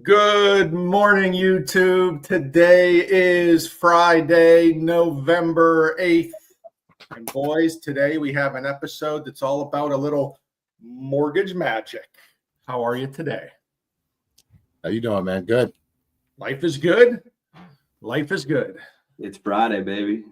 Good morning, YouTube. Today is Friday, November 8th. And boys, today we have an episode that's all about a little mortgage magic. How are you today? How you doing, man? Good. Life is good. Life is good. It's Friday, baby.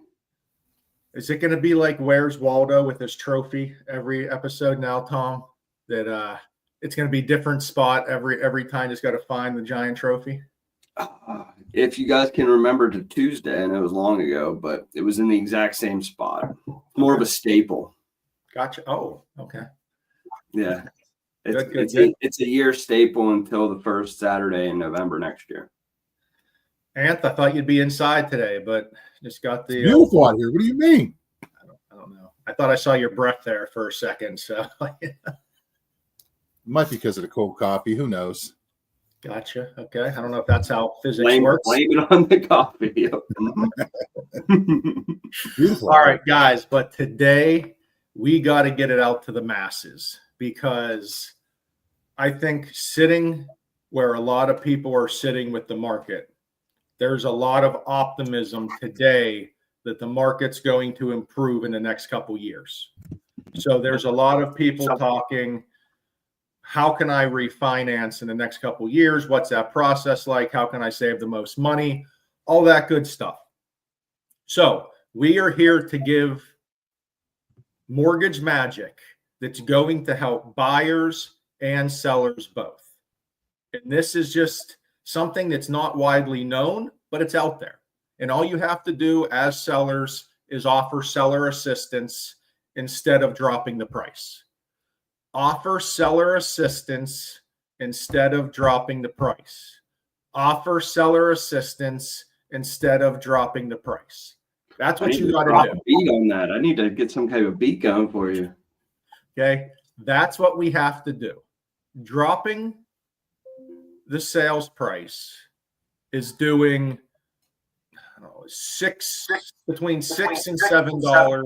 Is it going to be like Where's Waldo with his trophy every episode now, Tom? That it's going to be a different spot every time. Just got to find the giant trophy. If you guys can remember to Tuesday, and it was long ago, but it was in the exact same spot. More of a staple. Gotcha. Oh, okay. Yeah. Good. It's a year staple until the first Saturday in November next year. Anth, I thought you'd be inside today, but just got the beautiful out here. What do you mean? I don't know. I thought I saw your breath there for a second. So Might be because of the cold coffee. Who knows? Gotcha. Okay. I don't know if that's how physics works. Blame it on the coffee. Beautiful. All right, guys. But today we got to get it out to the masses because I think sitting where a lot of people are sitting with the market, there's a lot of optimism today that the market's going to improve in the next couple years. So there's a lot of people talking, how can I refinance in the next couple years? What's that process like? How can I save the most money? All that good stuff. So we are here to give mortgage magic that's going to help buyers and sellers both. And this is just something that's not widely known, but it's out there. And all you have to do as sellers is offer seller assistance instead of dropping the price. Offer seller assistance instead of dropping the price. Offer seller assistance instead of dropping the price. That's what you got to do. Beat on that. I need to get some kind of beat going for you. Okay. That's what we have to do. Dropping the sales price is doing, I don't know, between $6 and $7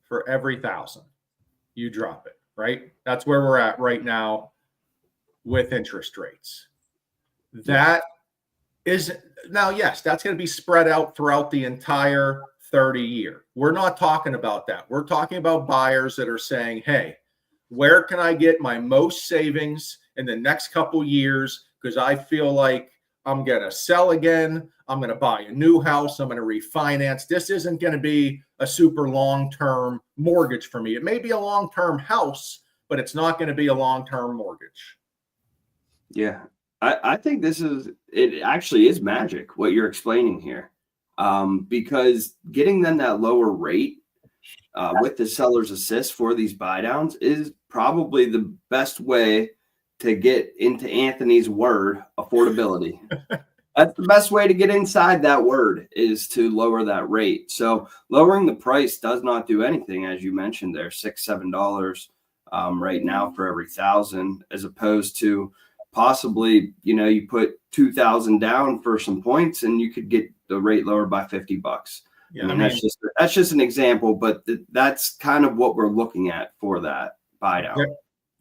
for every 1,000 you drop it, right? That's where we're at right now with interest rates. That is now, yes, that's going to be spread out throughout the entire 30-year. We're not talking about that. We're talking about buyers that are saying, hey, where can I get my most savings in the next couple years? Because I feel like I'm going to sell again. I'm going to buy a new house. I'm going to refinance. This isn't going to be a super long-term mortgage for me. It may be a long-term house, but it's not going to be a long-term mortgage. Yeah, I think it actually is magic what you're explaining here, because getting them that lower rate with the seller's assist for these buy downs is probably the best way to get into Anthony's word, affordability. That's the best way to get inside that word, is to lower that rate. So lowering the price does not do anything, as you mentioned there, $6, $7 right now for every 1,000, as opposed to possibly, you put 2,000 down for some points and you could get the rate lowered by $50. Yeah, I mean, that's just an example, but that's kind of what we're looking at for that buy down.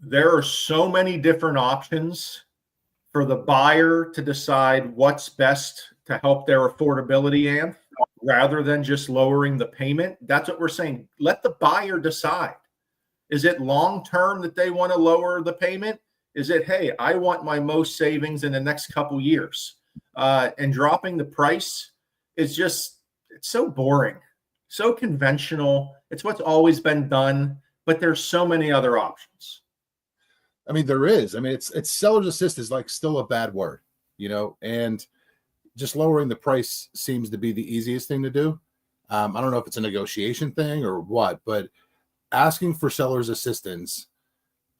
There are so many different options for the buyer to decide what's best to help their affordability, and rather than just lowering the payment. That's what we're saying. Let the buyer decide. Is it long-term that they want to lower the payment? Is it, hey, I want my most savings in the next couple years? And dropping the price is just, it's so boring, so conventional. It's what's always been done, but there's so many other options. I mean, there is. I mean, it's seller's assist is like still a bad word, and just lowering the price seems to be the easiest thing to do. I don't know if it's a negotiation thing or what, but asking for seller's assistance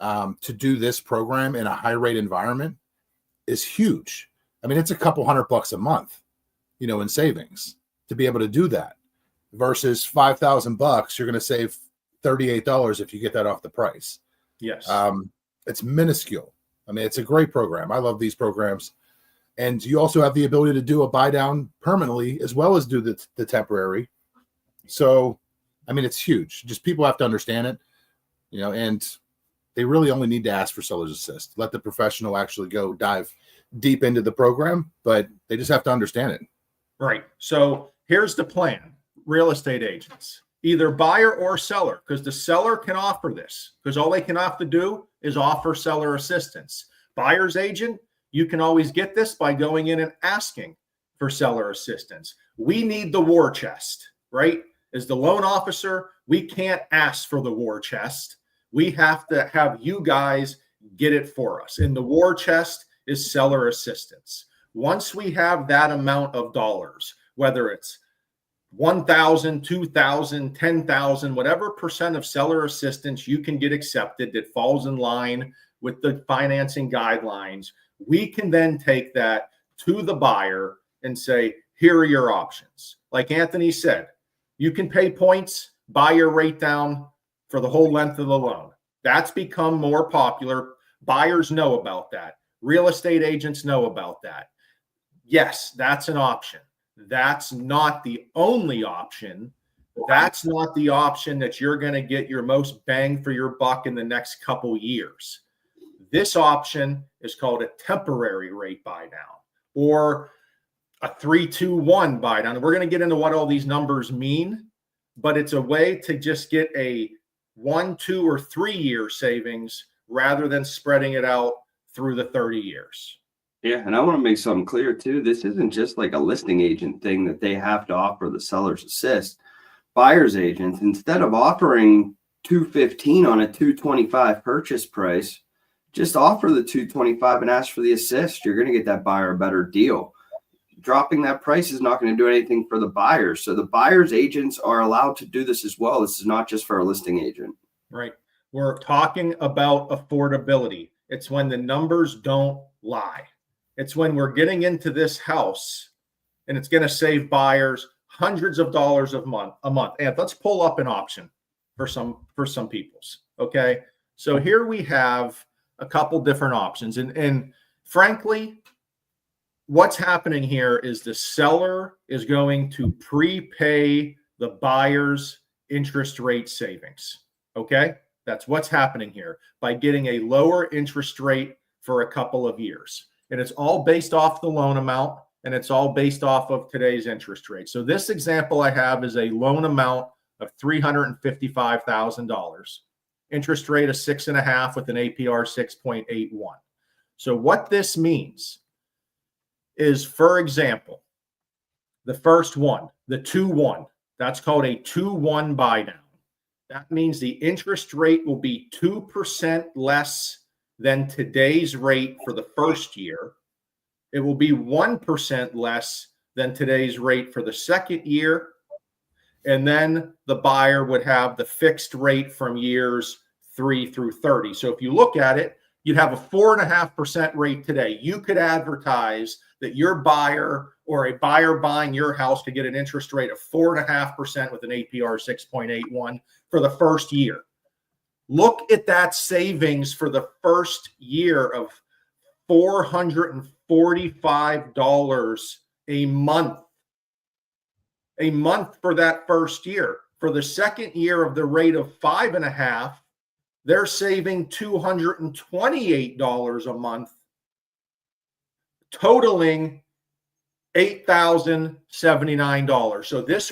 to do this program in a high rate environment is huge. I mean, it's a couple $100 a month, in savings to be able to do that versus $5,000. You're going to save $38 if you get that off the price. Yes. It's minuscule. I mean, it's a great program. I love these programs. And you also have the ability to do a buy down permanently as well as do the temporary. So, I mean, it's huge. Just people have to understand it, and they really only need to ask for seller's assist. Let the professional actually go dive deep into the program, but they just have to understand it. Right. So here's the plan. Real estate agents, either buyer or seller, because the seller can offer this, because all they can have to do is offer seller assistance. Buyer's agent, you can always get this by going in and asking for seller assistance. We need the war chest, right? As the loan officer, we can't ask for the war chest. We have to have you guys get it for us. And the war chest is seller assistance. Once we have that amount of dollars, whether it's 1,000, 2,000, 10,000, whatever percent of seller assistance you can get accepted that falls in line with the financing guidelines, we can then take that to the buyer and say, here are your options. Like Anthony said, you can pay points, buy your rate down for the whole length of the loan. That's become more popular. Buyers know about that. Real estate agents know about that. Yes, that's an option. That's not the only option. That's not the option that you're going to get your most bang for your buck in the next couple years. This option is called a temporary rate buy down or a 3-2-1 buy down. And we're going to get into what all these numbers mean, but it's a way to just get a 1, 2, or 3 year savings rather than spreading it out through the 30 years. Yeah, and I want to make something clear too. This isn't just like a listing agent thing that they have to offer the seller's assist. Buyer's agents, instead of offering $215 on a $225 purchase price, just offer the $225 and ask for the assist. You're going to get that buyer a better deal. Dropping that price is not going to do anything for the buyer. So the buyer's agents are allowed to do this as well. This is not just for a listing agent. Right. We're talking about affordability. It's when the numbers don't lie. It's when we're getting into this house and it's going to save buyers hundreds of dollars a month. And let's pull up an option for some people's. Okay. So here we have a couple different options. And frankly, what's happening here is the seller is going to prepay the buyer's interest rate savings. Okay. That's what's happening here by getting a lower interest rate for a couple of years. And it's all based off the loan amount and it's all based off of today's interest rate. So this example I have is a loan amount of $355,000, interest rate of 6.5 with an APR 6.81. So what this means is, for example, the first one, the 2-1, that's called a 2-1 buy down. That means the interest rate will be 2% less than today's rate for the first year. It will be 1% less than today's rate for the second year. And then the buyer would have the fixed rate from years 3 through 30. So if you look at it, you'd have a 4.5% rate today. You could advertise that your buyer or a buyer buying your house could get an interest rate of 4.5% with an APR 6.81 for the first year. Look at that savings for the first year of $445 a month. A month for that first year. For the second year of the rate of 5.5, they're saving $228 a month, totaling $8,079. So this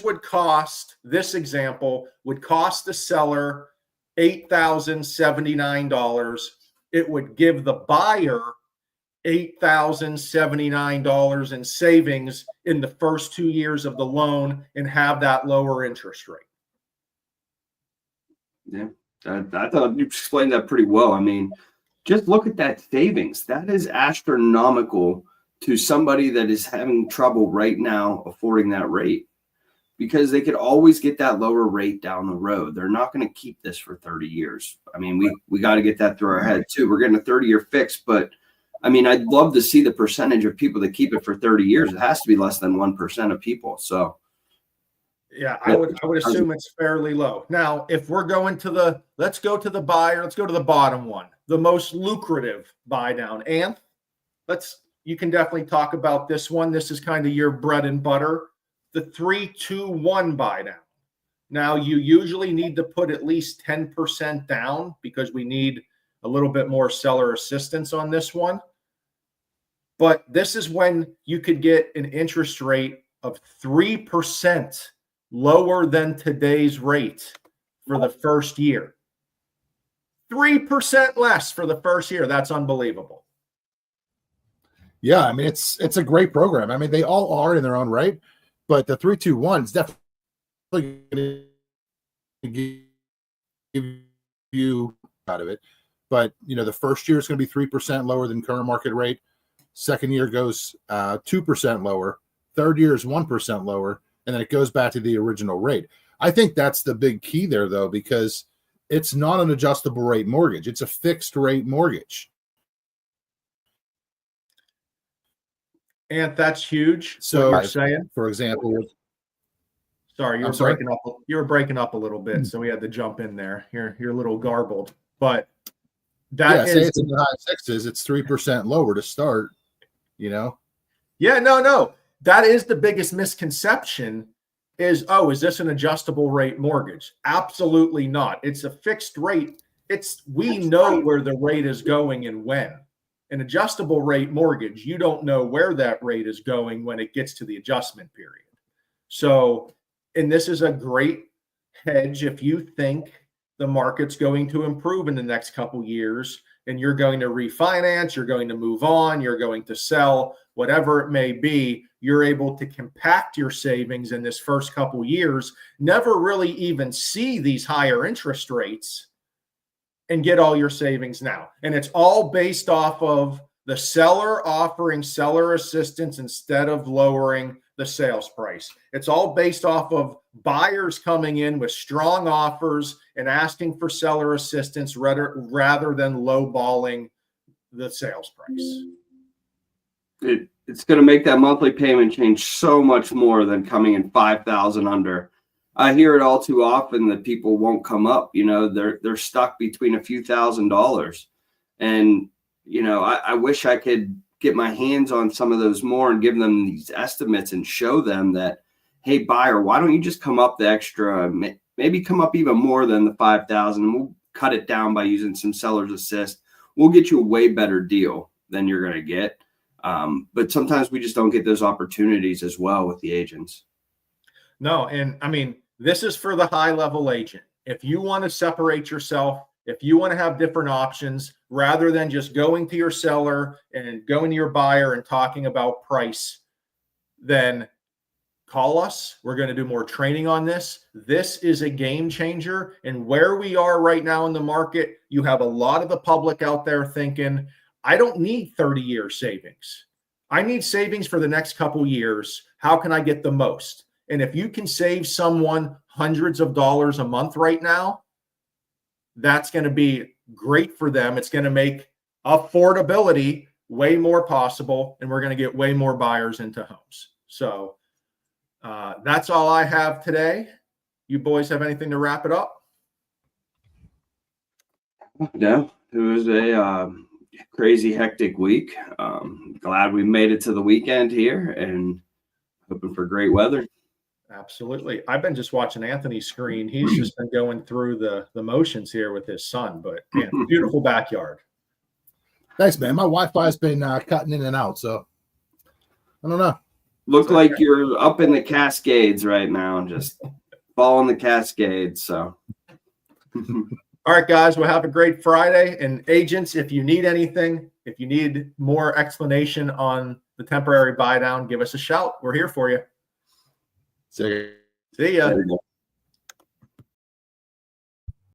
example would cost the seller $8,079. It would give the buyer $8,079 in savings in the first 2 years of the loan and have that lower interest rate. Yeah, I thought you explained that pretty well. I mean, just look at that savings. That is astronomical to somebody that is having trouble right now affording that rate, because they could always get that lower rate down the road. They're not going to keep this for 30 years. I mean, we got to get that through our head too. We're getting a 30-year fix, but I mean, I'd love to see the percentage of people that keep it for 30 years. It has to be less than 1% of people. So yeah, I would assume it's fairly low. Now, if we're going to let's go to the buyer, let's go to the bottom one, the most lucrative buy down. And you can definitely talk about this one. This is kind of your bread and butter, the 3-2-1 buy down. Now, you usually need to put at least 10% down because we need a little bit more seller assistance on this one. But this is when you could get an interest rate of 3% lower than today's rate for the first year. 3% less for the first year. That's unbelievable. Yeah, I mean it's a great program. I mean they all are in their own right, but the 3-2-1 is definitely going to give you out of it. But the first year is going to be 3% lower than current market rate. Second year goes 2% lower. Third year is 1% lower, and then it goes back to the original rate. I think that's the big key there, though, because it's not an adjustable rate mortgage; it's a fixed rate mortgage. And that's huge. So, what you're saying, for example, sorry, I'm sorry? breaking up. You were breaking up a little bit, so we had to jump in there. You're a little garbled, but say it's in the high sixes. It's 3% lower to start. Yeah, no. That is the biggest misconception is this an adjustable rate mortgage? Absolutely not. It's a fixed rate. We know where the rate is going and when. An adjustable rate mortgage, you don't know where that rate is going when it gets to the adjustment period. So, and this is a great hedge if you think the market's going to improve in the next couple years and you're going to refinance, you're going to move on, you're going to sell, whatever it may be, you're able to compact your savings in this first couple years, never really even see these higher interest rates and get all your savings now. And it's all based off of the seller offering seller assistance instead of lowering the sales price. It's all based off of buyers coming in with strong offers and asking for seller assistance rather than lowballing the sales price. It's going to make that monthly payment change so much more than coming in 5,000 under. I hear it all too often that people won't come up. They're stuck between a few $1,000s, and I wish I could get my hands on some of those more and give them these estimates and show them that, hey, buyer, why don't you just come up the extra, maybe come up even more than the 5,000, and we'll cut it down by using some seller's assist. We'll get you a way better deal than you're going to get. But sometimes we just don't get those opportunities as well with the agents. No, and I mean, this is for the high level agent. If you want to separate yourself, if you want to have different options, rather than just going to your seller and going to your buyer and talking about price, then call us. We're going to do more training on this. This is a game changer. And where we are right now in the market, you have a lot of the public out there thinking, I don't need 30-year savings. I need savings for the next couple years. How can I get the most? And if you can save someone hundreds of dollars a month right now, that's going to be great for them. It's going to make affordability way more possible, and we're going to get way more buyers into homes. So that's all I have today. You boys have anything to wrap it up? No, it was a crazy, hectic week. Glad we made it to the weekend here and hoping for great weather. Absolutely. I've been just watching Anthony's screen. He's just been going through the motions here with his son, but man, beautiful backyard. Thanks, man. My Wi-Fi's been cutting in and out, so I don't know. Look like you're up in the Cascades right now and just following the Cascades. So, all right, guys, we'll have a great Friday. And agents, if you need anything, if you need more explanation on the temporary buy down, give us a shout. We're here for you. See ya.